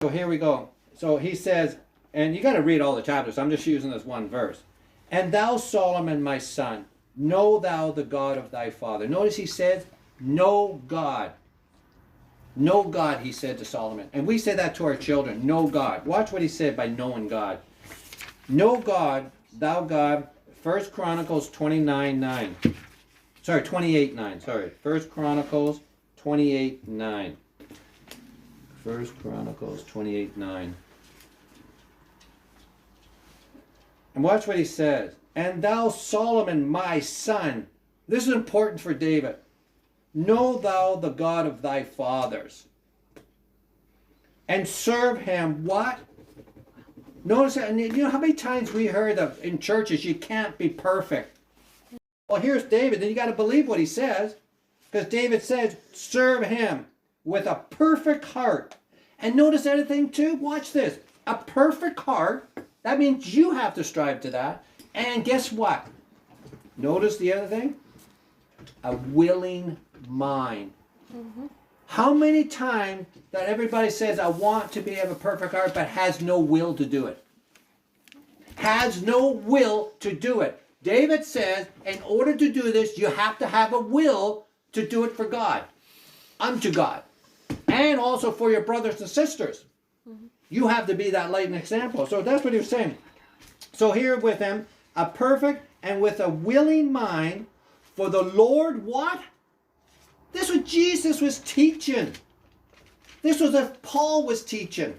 So here we go. So he says, and you got to read all the chapters. I'm just using this one verse. And thou, Solomon, my son, know thou the God of thy father. Notice he says, know God. Know God, he said to Solomon. And we say that to our children. Know God. Watch what he said by knowing God. Know God, thou God. 1 Chronicles 29:9. Sorry, 28:9. Sorry. 1 Chronicles 28:9. 1 Chronicles 28:9. And watch what he says. And thou, Solomon, my son. This is important for David. Know thou the God of thy fathers. And serve him what? Notice that, and you know how many times we heard of in churches, you can't be perfect. Well, here's David. Then you got to believe what he says. Because David says, serve him with a perfect heart. And notice the other thing too. Watch this. A perfect heart. That means you have to strive to that. And guess what? Notice the other thing. A willing mind. Mm-hmm. How many times that everybody says, I want to have a perfect heart, but has no will to do it? Has no will to do it. David says, in order to do this, you have to have a will to do it for God, unto God, and also for your brothers and sisters. Mm-hmm. You have to be that light and example. So that's what he was saying. So here with him, a perfect and with a willing mind, for the Lord what? This is what Jesus was teaching. This was what Paul was teaching.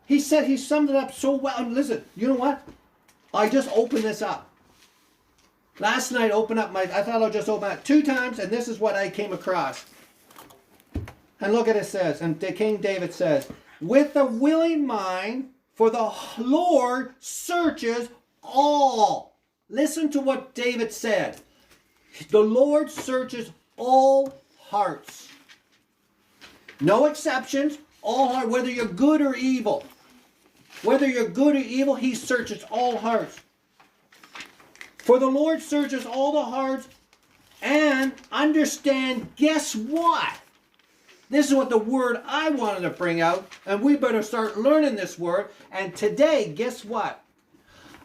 He said, he summed it up so well. And listen, you know what? I just opened this up. Last night, I thought I'll just open it 2 times, and this is what I came across. And look at it says, and King David says, with a willing mind, for the Lord searches all. Listen to what David said. The Lord searches all hearts. No exceptions. All hearts, whether you're good or evil. Whether you're good or evil, he searches all hearts. For the Lord searches all the hearts and understand, guess what? This is what the word I wanted to bring out, and we better start learning this word. And today, guess what?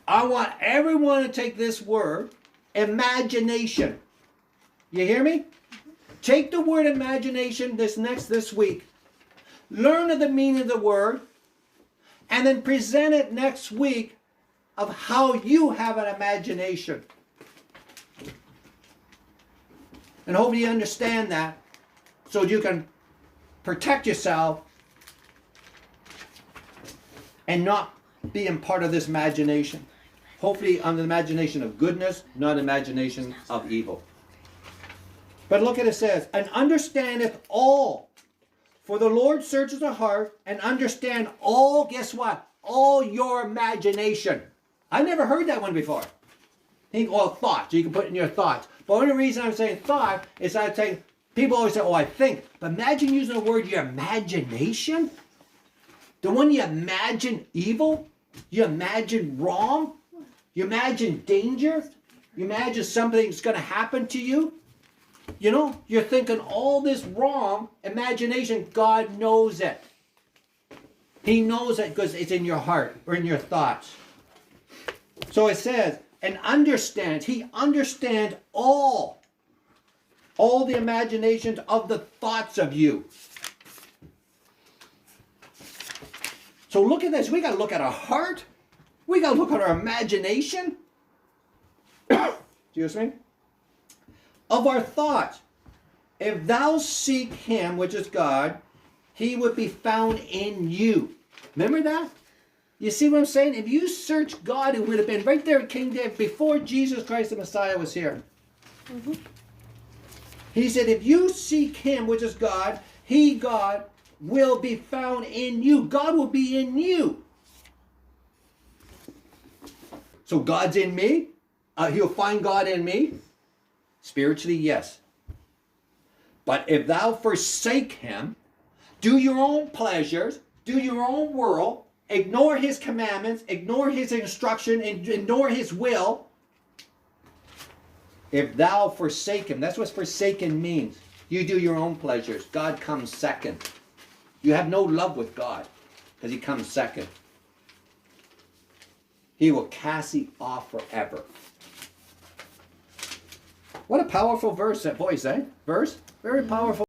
I want everyone to take this word, imagination. You hear me? Take the word imagination this week. Learn the meaning of the word, and then present it next week of how you have an imagination. And hopefully you understand that so you can protect yourself and not being part of this imagination. Hopefully on the imagination of goodness, not imagination of evil. But look at it says, and understandeth all. For the Lord searches the heart and understand all, guess what? All your imagination. I never heard that one before. Thoughts. You can put in your thoughts. But the only reason I'm saying thought is I'm saying, people always say, oh, I think. But imagine using the word your imagination. The one you imagine evil. You imagine wrong. You imagine danger. You imagine something's going to happen to you. You know, you're thinking all this wrong imagination. God knows it. He knows it because it's in your heart or in your thoughts. So it says, and understand. He understands all the imaginations of the thoughts of you. So look at this. We got to look at our heart. We got to look at our imagination. Excuse me. Of our thoughts. If thou seek him, which is God, he would be found in you. Remember that? You see what I'm saying? If you search God, it would have been right there at King David before Jesus Christ the Messiah was here. Mm-hmm. He said, if you seek him, which is God, he, God, will be found in you. God will be in you. So God's in me. He'll find God in me. Spiritually, yes. But if thou forsake him, do your own pleasures, do your own world, ignore his commandments, ignore his instruction, ignore his will. If thou forsake him, that's what forsaken means. You do your own pleasures. God comes second. You have no love with God. because he comes second. He will cast thee off forever. What a powerful verse, that voice, eh? Verse? Very powerful.